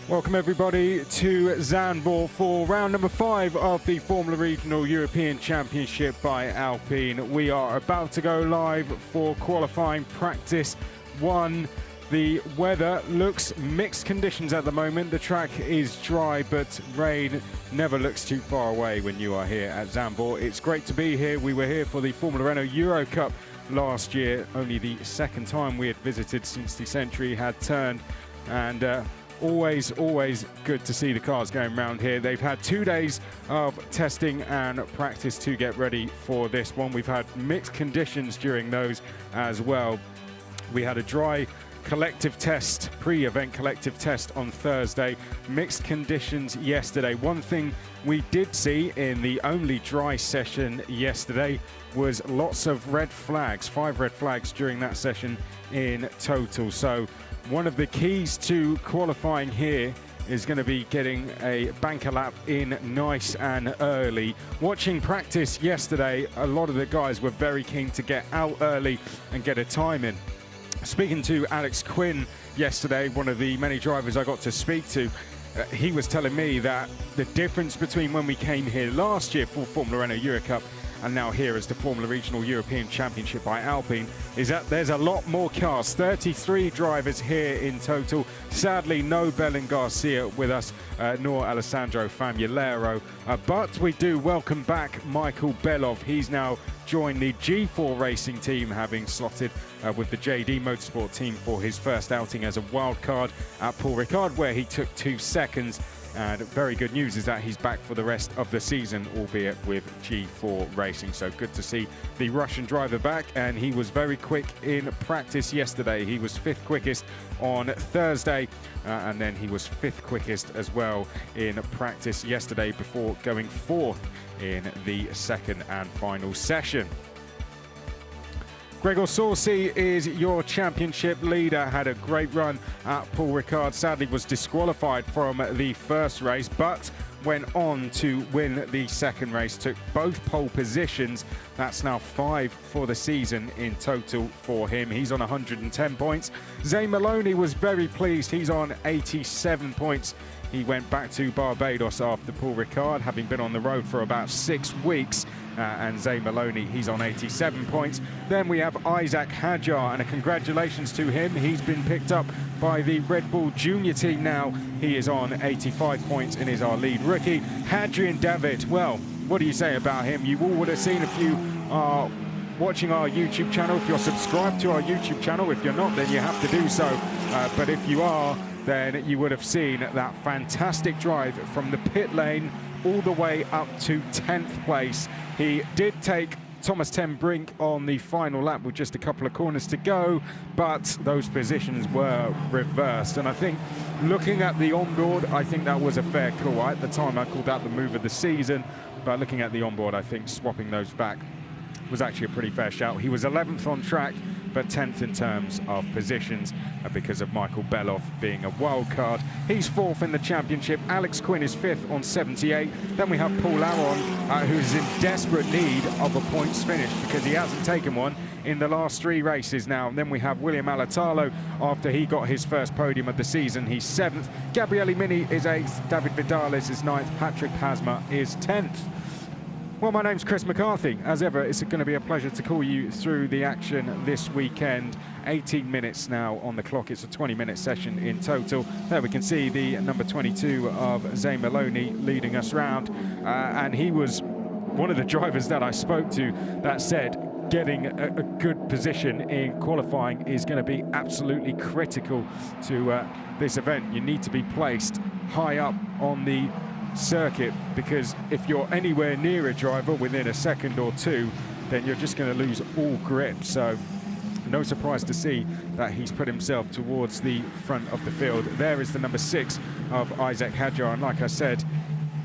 Welcome everybody to Zandvoort for round number 5 of the Formula Regional European Championship by Alpine. We are about to go live for qualifying practice 1. The weather looks mixed conditions at the moment. The track is dry, but rain never looks too far away when you are here at Zandvoort. It's great to be here. We were here for the Formula Renault Euro Cup last year, only the second time we had visited since the century had turned, and always good to see the cars going around here. They've had 2 days of testing and practice to get ready for this one. We've had mixed conditions during those as well. We had a dry collective test, pre-event collective test on Thursday, mixed conditions yesterday. One thing we did see in the only dry session yesterday was lots of red flags, 5 red flags during that session in total. So one of the keys to qualifying here is going to be getting a banker lap in nice and early. Watching practice yesterday, a lot of the guys were very keen to get out early and get a time in. Speaking to Alex Quinn yesterday, one of the many drivers I got to speak to, he was telling me that the difference between when we came here last year for Formula Renault Euro Cup and now here as the Formula Regional European Championship by Alpine is that there's a lot more cars, 33 drivers here in total. Sadly, no Belen Garcia with us, nor Alessandro Famulero, but we do welcome back Michael Belov. He's now joined the G4 Racing team, having slotted with the JD Motorsport team for his first outing as a wild card at Paul Ricard, where he took 2 seconds. And very good news is that he's back for the rest of the season, albeit with G4 Racing. So good to see the Russian driver back, and he was very quick in practice yesterday. He was 5th quickest on Thursday, and then he was 5th quickest as well in practice yesterday before going 4th in the second and final session. Gregor Saucy is your championship leader, had a great run at Paul Ricard, sadly was disqualified from the first race, but went on to win the second race, took both pole positions. That's now 5 for the season in total for him. He's on 110 points. Zane Maloney was very pleased, he's on 87 points. He went back to Barbados after Paul Ricard, having been on the road for about 6 weeks. And Zane Maloney, he's on 87 points. Then we have Isaac Hadjar, and a congratulations to him. He's been picked up by the Red Bull Junior team now. He is on 85 points and is our lead rookie. Hadrian David, well, what do you say about him? You all would have seen if you are watching our YouTube channel, if you're subscribed to our YouTube channel. If you're not, then you have to do so. But if you are, then you would have seen that fantastic drive from the pit lane all the way up to 10th place. He did take Thomas ten Brink on the final lap with just a couple of corners to go, but those positions were reversed. And I think looking at the onboard, I think that was a fair call. At the time, I called that the move of the season, but looking at the onboard, I think swapping those back was actually a pretty fair shout. He was 11th on track, but 10th in terms of positions because of Michael Belov being a wild card. He's 4th in the championship. Alex Quinn is 5th on 78. Then we have Paul Aron, who's in desperate need of a points finish because he hasn't taken one in the last 3 races now. And then we have William Alatalo after he got his first podium of the season. He's 7th. Gabriele Mini is 8th. David Vidalis is 9th. Patrick Pasma is 10th. Well, my name's Chris McCarthy. As ever, it's going to be a pleasure to call you through the action this weekend. 18 minutes now on the clock. It's a 20-minute session in total. There we can see the number 22 of Zane Maloney leading us round. And he was one of the drivers that I spoke to that said getting a good position in qualifying is going to be absolutely critical to this event. You need to be placed high up on the circuit, because if you're anywhere near a driver within a second or two, then you're just going to lose all grip. So no surprise to see that he's put himself towards the front of the field. There is the number 6 of Isaac Hadjar, and like I said,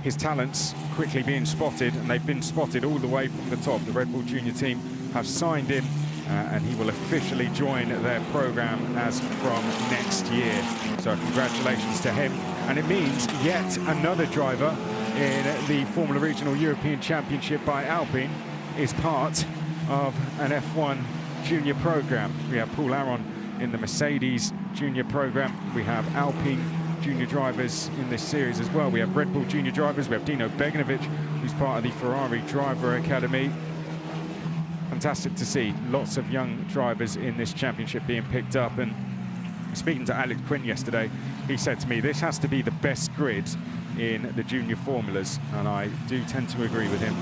his talents quickly being spotted, and they've been spotted all the way from the top. The Red Bull Junior team have signed him, and he will officially join their program as from next year. So congratulations to him. And it means yet another driver in the Formula Regional European Championship by Alpine is part of an F1 junior program. We have Paul Aron in the Mercedes junior program. We have Alpine junior drivers in this series as well. We have Red Bull junior drivers, we have Dino Beganovic, who's part of the Ferrari Driver Academy. Fantastic to see lots of young drivers in this championship being picked up. And speaking to Alex Quinn yesterday, he said to me, this has to be the best grid in the junior formulas, and I do tend to agree with him.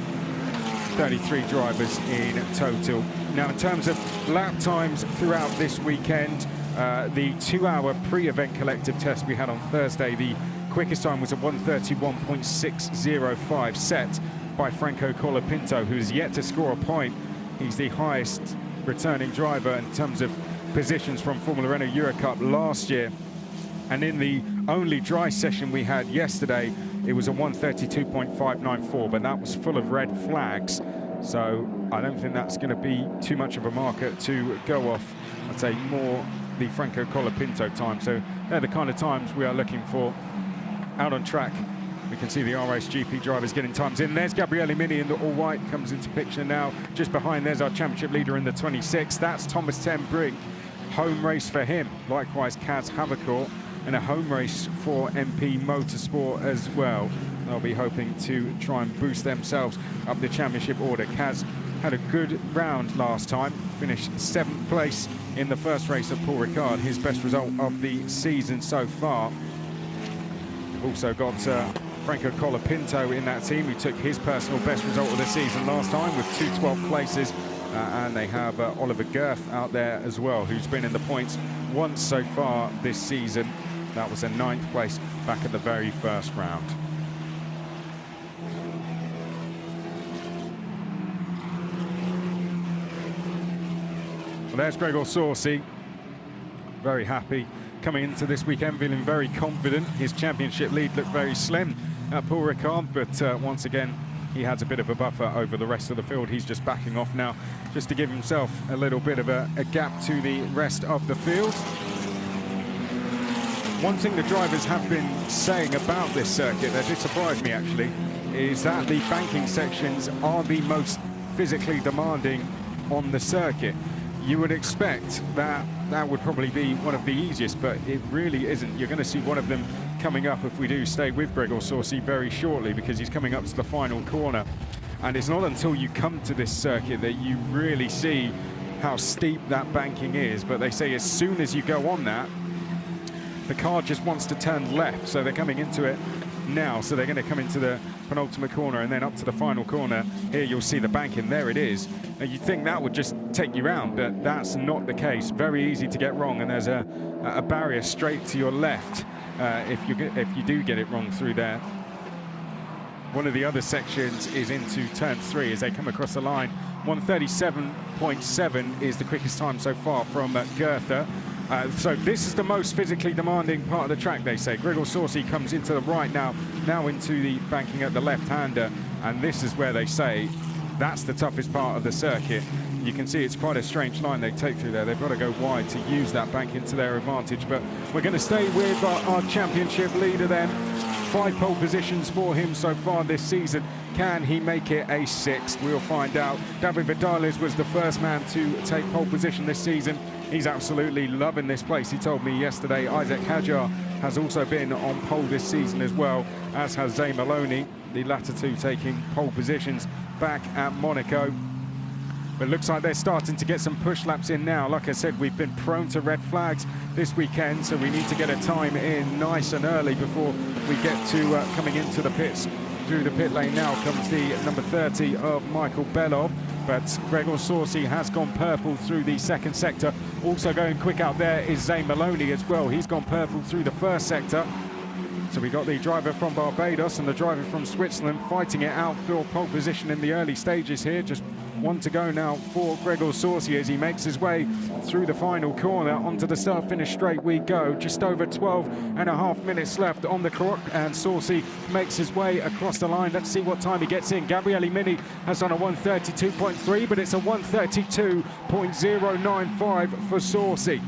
33 drivers in total. Now, in terms of lap times throughout this weekend, the 2-hour pre-event collective test we had on Thursday, the quickest time was a 1:31.605, set by Franco Colapinto, who is yet to score a point. He's the highest returning driver in terms of positions from Formula Renault Eurocup last year. And in the only dry session we had yesterday, it was a 1:32.594, but that was full of red flags. So I don't think that's going to be too much of a marker to go off. I'd say more the Franco Colapinto time. So they're the kind of times we are looking for out on track. We can see the RSGP drivers getting times in. There's Gabriele Mini in the all-white, comes into picture now. Just behind, there's our championship leader in the 26. That's Thomas Ten Brink. Home race for him. Likewise, Kaz Havercourt, and a home race for MP Motorsport as well. They'll be hoping to try and boost themselves up the championship order. Kaz had a good round last time, finished 7th place in the first race of Paul Ricard, his best result of the season so far. We've also got Franco Colapinto in that team, who took his personal best result of the season last time with 2 12th places. And they have Oliver Girth out there as well, who's been in the points once so far this season. That was a 9th place back at the very first round. Well, there's Gregor Saucy, very happy coming into this weekend, feeling very confident. His championship lead looked very slim at Paul Ricard, but once again, he has a bit of a buffer over the rest of the field. He's just backing off now, just to give himself a little bit of a gap to the rest of the field. One thing the drivers have been saying about this circuit that did surprise me actually, is that the banking sections are the most physically demanding on the circuit. You would expect that that would probably be one of the easiest, but it really isn't. You're going to see one of them coming up if we do stay with Gregor Saucy very shortly, because he's coming up to the final corner. And it's not until you come to this circuit that you really see how steep that banking is. But they say as soon as you go on that, the car just wants to turn left. So they're coming into it now. So they're going to come into the penultimate corner and then up to the final corner. Here you'll see the banking. There it is. Now you'd think that would just take you round, but that's not the case. Very easy to get wrong, and there's a barrier straight to your left if you do get it wrong through there. One of the other sections is into turn 3 as they come across the line. 1:37.7 is the quickest time so far from Goethe. So this is the most physically demanding part of the track, they say. Gregor Saucy comes into the right now into the banking at the left-hander, and this is where they say that's the toughest part of the circuit. You can see it's quite a strange line they take through there. They've got to go wide to use that banking to their advantage, but we're going to stay with our championship leader then. 5 pole positions for him so far this season. Can he make it a 6th? We'll find out. David Vidales was the first man to take pole position this season. He's absolutely loving this place. He told me yesterday Isaac Hadjar has also been on pole this season as well, as has Zay Maloney, the latter two taking pole positions back at Monaco. But it looks like they're starting to get some push laps in now. Like I said, we've been prone to red flags this weekend, so we need to get a time in nice and early before we get to coming into the pits. Through the pit lane now comes the number 30 of Michael Belov, but Gregor Saucy has gone purple through the second sector. Also going quick out there is Zay Maloney as well. He's gone purple through the first sector. So we got the driver from Barbados and the driver from Switzerland fighting it out for pole position in the early stages here. Just one to go now for Gregor Saucy as he makes his way through the final corner. Onto the start-finish straight we go. Just over 12.5 minutes left on the clock, and Saucy makes his way across the line. Let's see what time he gets in. Gabriele Mini has done a 1:32.3, but it's a 1:32.095 for Saucy.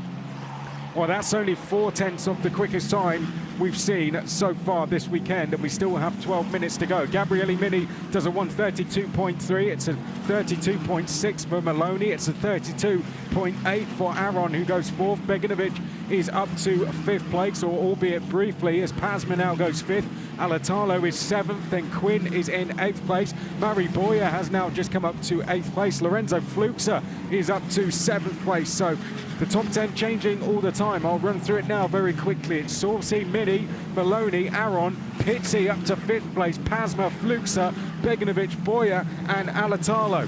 Well, that's only 4/10 of the quickest time we've seen so far this weekend, and we still have 12 minutes to go. Gabriele Mini does a 1:32.3. It's a 32.6 for Maloney. It's a 32.8 for Aron, who goes fourth. Beganovic is up to fifth place, or albeit briefly, as Pasma now goes fifth. Alatalo is seventh, then Quinn is in eighth place. Mari Boyer has now just come up to eighth place. Lorenzo Fluxa is up to seventh place. So the top 10 changing all the time. I'll run through it now very quickly. It's Saucy, Mini, Maloney, Aron, Pizzi up to fifth place, Pasma, Fluxa, Beganovic, Boyer, and Alatalo.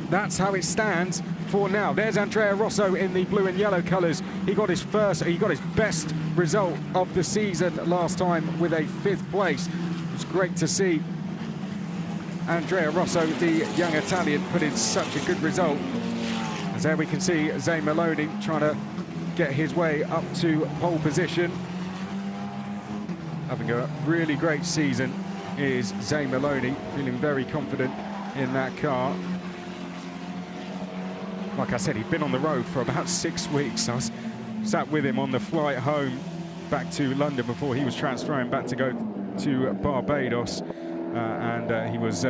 That's how it stands for now. There's Andrea Rosso in the blue and yellow colours. He got his best result of the season last time with a fifth place. It's great to see Andrea Rosso, the young Italian, put in such a good result. As there we can see Zane Maloney trying to get his way up to pole position. Having a really great season is Zane Maloney, feeling very confident in that car. Like I said, he'd been on the road for about 6 weeks. I was sat with him on the flight home back to London before he was transferring back to go to Barbados, and he was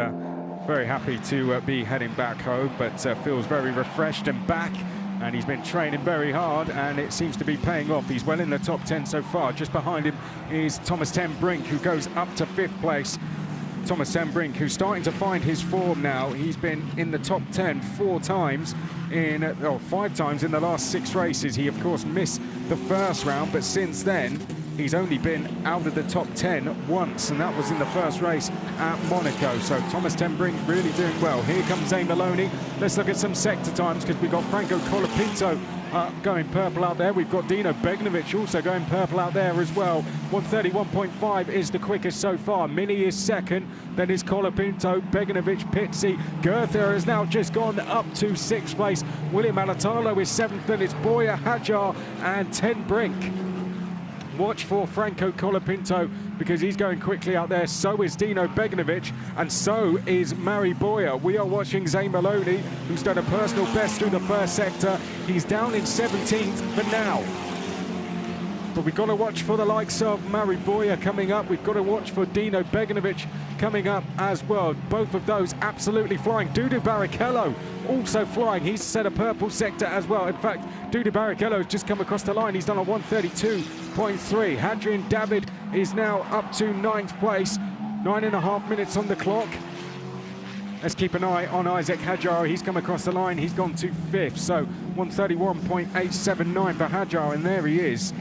very happy to be heading back home, but feels very refreshed and back, and he's been training very hard, and it seems to be paying off. He's well in the top 10 so far. Just behind him is Thomas ten Brink, who goes up to fifth place. Thomas ten Brink, who's starting to find his form now. He's been in the top 10 5 times in the last 6 races. He, of course, missed the first round, but since then, he's only been out of the top 10 once, and that was in the first race at Monaco. So Thomas ten Brink really doing well. Here comes Zane Maloney. Let's look at some sector times, because we've got Franco Colapinto going purple out there. We've got Dino Beganovic also going purple out there as well. 1:31.5 is the quickest so far. Mini is second, then is Colapinto, Beganovic, Pizzi. Goethe has now just gone up to sixth place. William Alatalo is seventh, then it's Boyer, Hajar, and ten Brink. Watch for Franco Colapinto, because he's going quickly out there. So is Dino Beganovic, and so is Mari Boyer. We are watching Zane Maloney, who's done a personal best through the first sector. He's down in 17th for now. But we've got to watch for the likes of Mari Boyer coming up. We've got to watch for Dino Beganovic coming up as well. Both of those absolutely flying. Dudu Barrichello also flying. He's set a purple sector as well. In fact, Dudu Barrichello has just come across the line. He's done a 1:32.3. Hadrian David is now up to ninth place. 9.5 minutes on the clock. Let's keep an eye on Isaac Hajar. He's come across the line. He's gone to fifth. So 1:31.879 for Hajar, and there he is.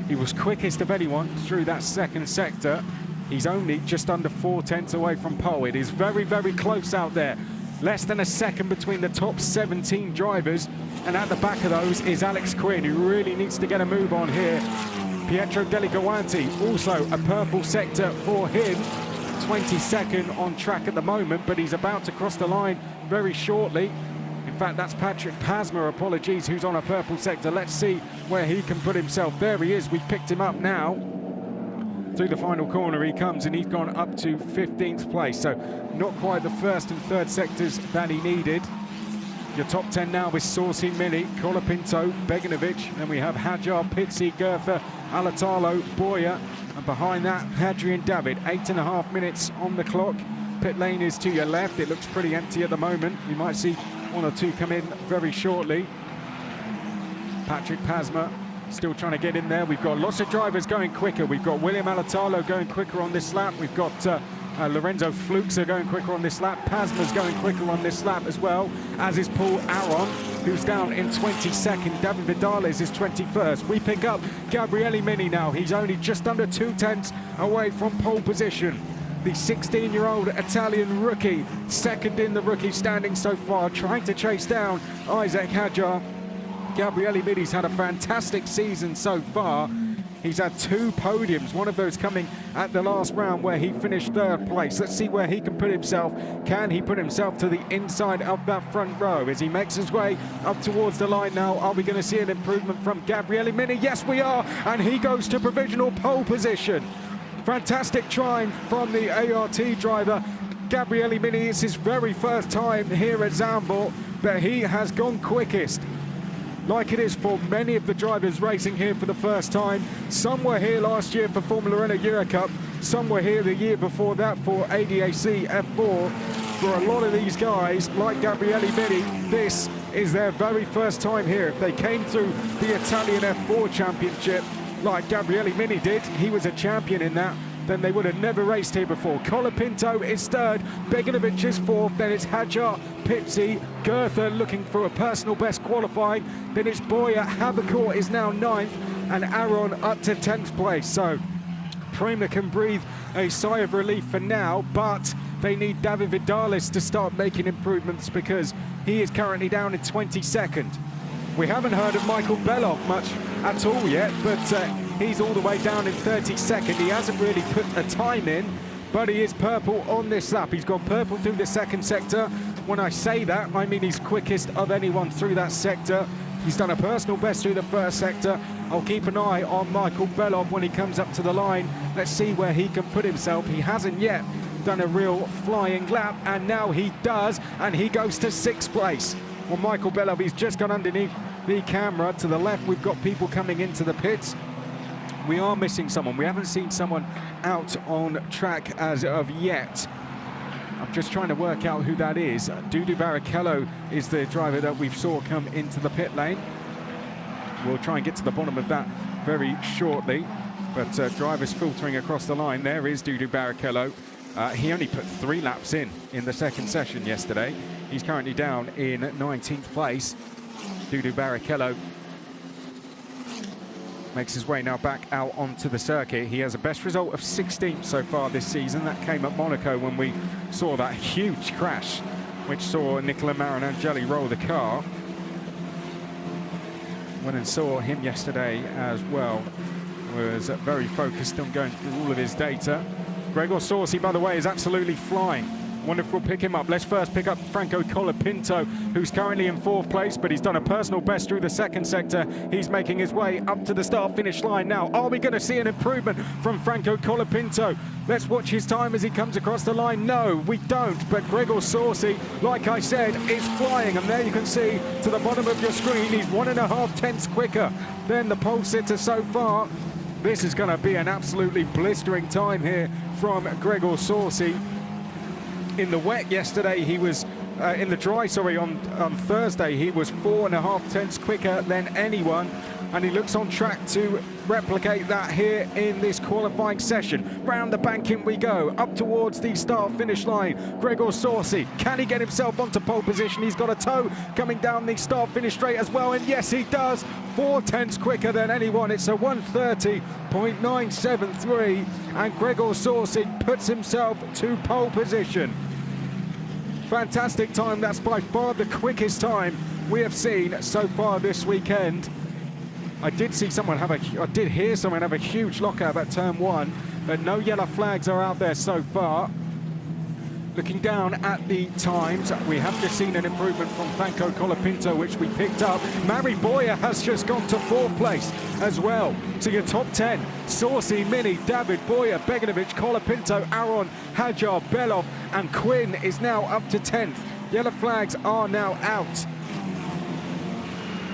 He was quickest of anyone through that second sector. He's only just under 4/10 away from pole. It is very, very close out there. Less than a second between the top 17 drivers. And at the back of those is Alex Quinn, who really needs to get a move on here. Pietro Deligoanti, also a purple sector for him. 22nd on track at the moment, but he's about to cross the line very shortly. In fact, that's Patrick Pasma, apologies, who's on a purple sector. Let's see where he can put himself. There he is. We've picked him up now. Through the final corner he comes, and he's gone up to 15th place. So not quite the first and third sectors that he needed. Your top 10 now with Saucy, Mini, Colapinto, Beganovic. Then we have Hajar, Pizzi, Goethe, Alatalo, Boyer. And behind that, Hadrian David. 8.5 minutes on the clock. Pit lane is to your left. It looks pretty empty at the moment. We might see 1 or 2 come in very shortly. Patrick Pasma still trying to get in there. We've got lots of drivers going quicker. We've got William Alatalo going quicker on this lap. We've got Lorenzo Fluxa going quicker on this lap. Pasma's going quicker on this lap as well, as is Paul Aron, who's down in 22nd. David Vidales is 21st. We pick up Gabriele Mini now. He's only just under 2/10 away from pole position. The 16-year-old Italian rookie, second in the rookie standing so far, trying to chase down Isaac Hajar. Gabriele Mini's had a fantastic season so far. He's had 2 podiums, one of those coming at the last round where he finished 3rd place. Let's see where he can put himself. Can he put himself to the inside of that front row as he makes his way up towards the line now? Are we going to see an improvement from Gabriele Mini? Yes, we are, and he goes to provisional pole position. Fantastic try from the ART driver. Gabriele Mini, it's his very first time here at Zandvoort, but he has gone quickest. like it is for many of the drivers racing here for the first time. Some were here last year for Formula Renault Euro Cup, some were here the year before that for ADAC F4. For a lot of these guys, like Gabriele Mini, this is their very first time here. If they came through the Italian F4 Championship, like Gabriele Mini did, he was a champion in that, then they would have never raced here before. Colapinto is third, Beganovic is fourth, then it's Hadjar, Pizzi, Goethe looking for a personal best qualifying, then it's Boyer, Havercourt is now ninth, and Aron up to 10th place. So Prema can breathe a sigh of relief for now, but they need David Vidalis to start making improvements because he is currently down in 22nd. We haven't heard of Michael Belov much at all yet, but he's all the way down in 32nd. He hasn't really put a time in, but he is purple on this lap. He's gone purple through the second sector. When I say that, I mean he's quickest of anyone through that sector. He's done a personal best through the first sector. I'll keep an eye on Michael Belov when he comes up to the line. Let's see where he can put himself. He hasn't yet done a real flying lap, and now he does, and he goes to 6th place. Well, Michael Belov, he's just gone underneath the camera. To the left, we've got people coming into the pits. We are missing someone. We haven't seen someone out on track as of yet. I'm just trying to work out who that is. Dudu Barrichello is the driver that we saw come into the pit lane. We'll try and get to the bottom of that very shortly. But drivers filtering across the line. There is Dudu Barrichello. He only put 3 laps in the second session yesterday. He's currently down in 19th place. Dudu Barrichello makes his way now back out onto the circuit. He has a best result of 16th so far this season. That came at Monaco when we saw that huge crash, which saw Nicola Marinangeli roll the car. Went and saw him yesterday as well. Was very focused on going through all of his data. Gregor Sorsi, by the way, is absolutely flying. Wonder if we'll pick him up. Let's first pick up Franco Colapinto, who's currently in 4th place, but he's done a personal best through the second sector. He's making his way up to the start-finish line now. Are we going to see an improvement from Franco Colapinto? Let's watch his time as he comes across the line. No, we don't, but Gregor Sorsi, like I said, is flying. And there you can see to the bottom of your screen, he's 1.5 tenths quicker than the pole sitter so far. This is going to be an absolutely blistering time here from Gregor Sorsi. In the wet yesterday, he was in the dry, sorry, on Thursday, he was 4.5 tenths quicker than anyone, and he looks on track to replicate that here in this qualifying session. Round the banking we go, up towards the start-finish line. Gregor Sorsi, can he get himself onto pole position? He's got a toe coming down the start-finish straight as well, and yes, he does. 4 tenths quicker than anyone. It's a 1:30.973, and Gregor Sorsi puts himself to pole position. Fantastic time. That's by far the quickest time we have seen so far this weekend. I did hear someone have a huge lockout at turn 1, but no yellow flags are out there so far. Looking down at the times, we have just seen an improvement from Franco Colapinto, which we picked up. Mari Boyer has just gone to 4th place as well. So your top 10, Sorsi, Mini, David, Boyer, Beganovic, Colapinto, Aron, Hadjar, Belov, and Quinn is now up to 10th. Yellow flags are now out.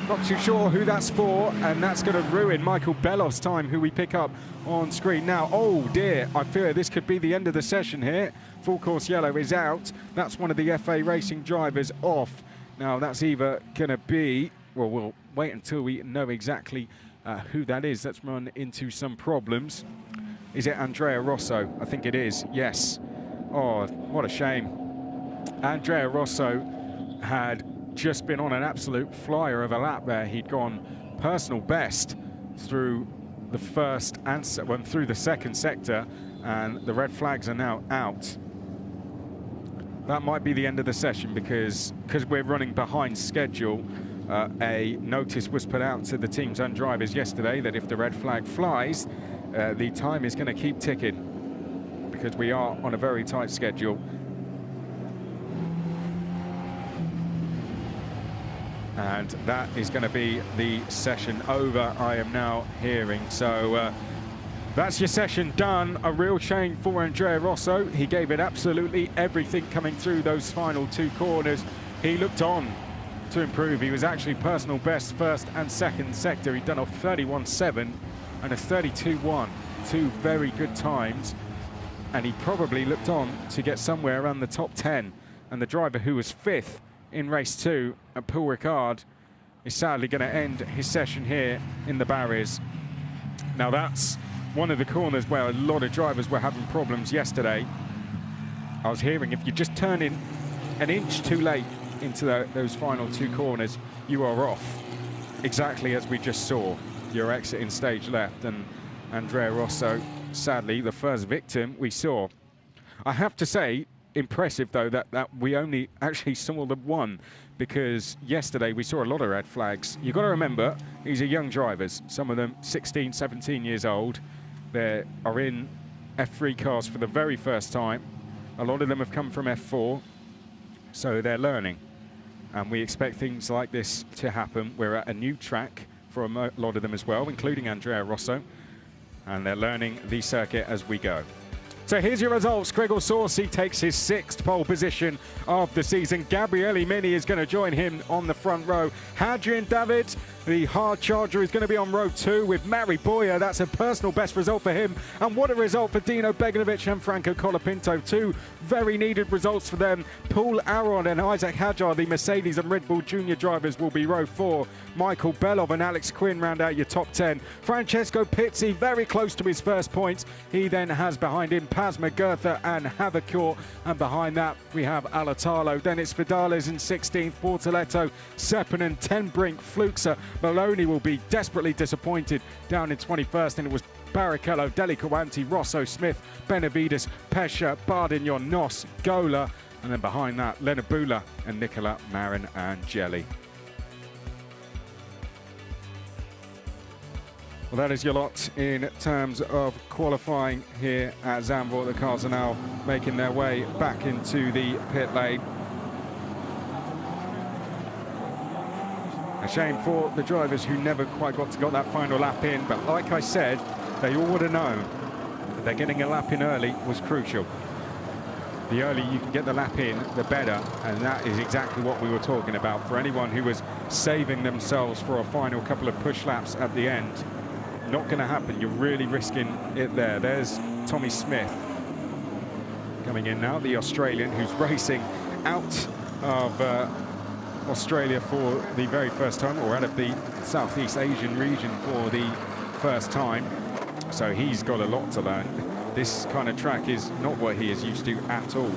Not too sure who that's for, and that's going to ruin Michael Belov's time, who we pick up on screen now. Oh dear, I fear this could be the end of the session here. Full course yellow is out. That's one of the FA Racing drivers off. Now that's either going to be, well, we'll wait until we know exactly who that is. Let's run into some problems. Is it Andrea Rosso? I think it is, yes. Oh, what a shame. Andrea Rosso had just been on an absolute flyer of a lap there. He'd gone personal best through the first and through the second sector, and the red flags are now out. That might be the end of the session because we're running behind schedule. A notice was put out to the teams and drivers yesterday that if the red flag flies, the time is going to keep ticking because we are on a very tight schedule. And that is going to be the session over, I am now hearing. So that's your session done. A real shame for Andrea Rosso. He gave it absolutely everything coming through those final 2 corners. He looked on to improve. He was actually personal best first and second sector. He'd done a 31.7 and a 32.1, two very good times, and he probably looked on to get somewhere around the top 10. And the driver who was 5th in race 2, Paul Ricard, is sadly going to end his session here in the barriers. Now that's one of the corners where a lot of drivers were having problems yesterday. I was hearing if you just turn in an inch too late into those final 2 corners, you are off. Exactly as we just saw. You're exiting stage left, and Andrea Rosso, sadly, the first victim we saw. I have to say, impressive though that we only actually saw the one, because yesterday we saw a lot of red flags. You've got to remember, these are young drivers, some of them 16, 17 years old. They are in F3 cars for the very first time. A lot of them have come from F4, so they're learning. And we expect things like this to happen. We're at a new track for a lot of them as well, including Andrea Rosso, and they're learning the circuit as we go. So here's your results. Gregor Saucy takes his 6th pole position of the season. Gabriele Mini is going to join him on the front row. Hadrian David, the hard charger, is going to be on row 2 with Mari Boyer. That's a personal best result for him. And what a result for Dino Beganovic and Franco Colapinto. 2 very needed results for them. Paul Aron and Isaac Hadjar, the Mercedes and Red Bull Junior drivers, will be row 4. Michael Belov and Alex Quinn round out your top 10. Francesco Pizzi very close to his first points. He then has behind him Paz Magertha and Havacor, and behind that we have Alatalo. Then it's Vidales in 16th, Bortoletto, Sepinen, Tenbrink, Fluxa. Maloney will be desperately disappointed down in 21st, and it was Barrichello, Delicawanti, Rosso, Smith, Benavides, Pesha, Bardignon, Nos, Gola, and then behind that Lenabula and Nicola Marin and Jelly. Well, that is your lot in terms of qualifying here at Zandvoort. The cars are now making their way back into the pit lane. A shame for the drivers who never quite got that final lap in, but like I said, they all would have known that getting a lap in early was crucial. The earlier you can get the lap in, the better, and that is exactly what we were talking about. For anyone who was saving themselves for a final couple of push laps at the end, not going to happen. You're really risking it there. There's Tommy Smith coming in now, the Australian who's racing out of Australia for the very first time, or out of the Southeast Asian region for the first time. So he's got a lot to learn. This kind of track is not what he is used to at all.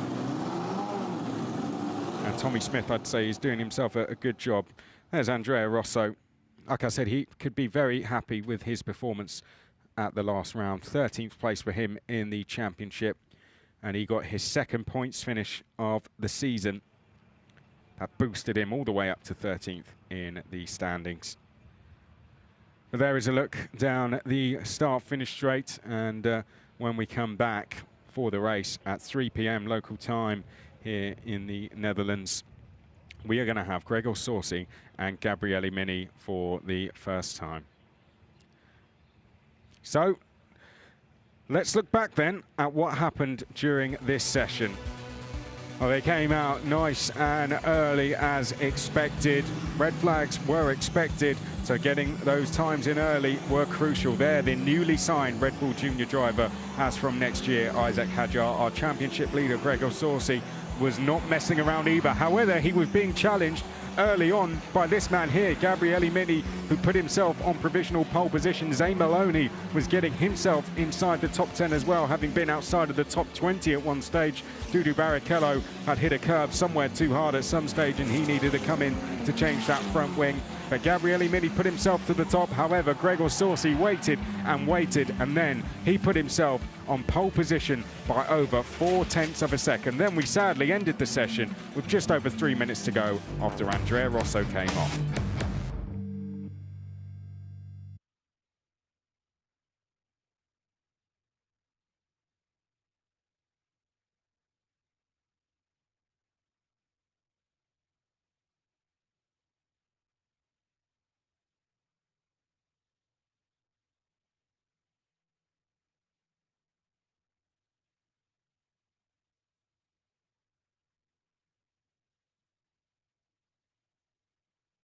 And Tommy Smith, I'd say, is doing himself a good job. There's Andrea Rosso. Like I said, he could be very happy with his performance at the last round. 13th place for him in the championship, and he got his 2nd points finish of the season. That boosted him all the way up to 13th in the standings. But there is a look down the start-finish straight, and when we come back for the race at 3 p.m. local time here in the Netherlands, we are going to have Gregor Saucy and Gabriele Mini for the first time. So let's look back then at what happened during this session. Well, they came out nice and early as expected. Red flags were expected, so getting those times in early were crucial. There, the newly signed Red Bull Junior driver, as from next year, Isaac Hadjar. Our championship leader, Gregor Saucy, was not messing around either. However, he was being challenged early on by this man here, Gabriele Mini, who put himself on provisional pole position. Zay Maloney was getting himself inside the top 10 as well, having been outside of the top 20 at one stage. Dudu Barrichello had hit a curb somewhere too hard at some stage, and he needed to come in to change that front wing. But Gabriele Mini put himself to the top. However, Gregor Saucy waited and waited, and then he put himself on pole position by over 0.4 of a second. Then we sadly ended the session with just over 3 minutes to go after Andrea Rosso came off.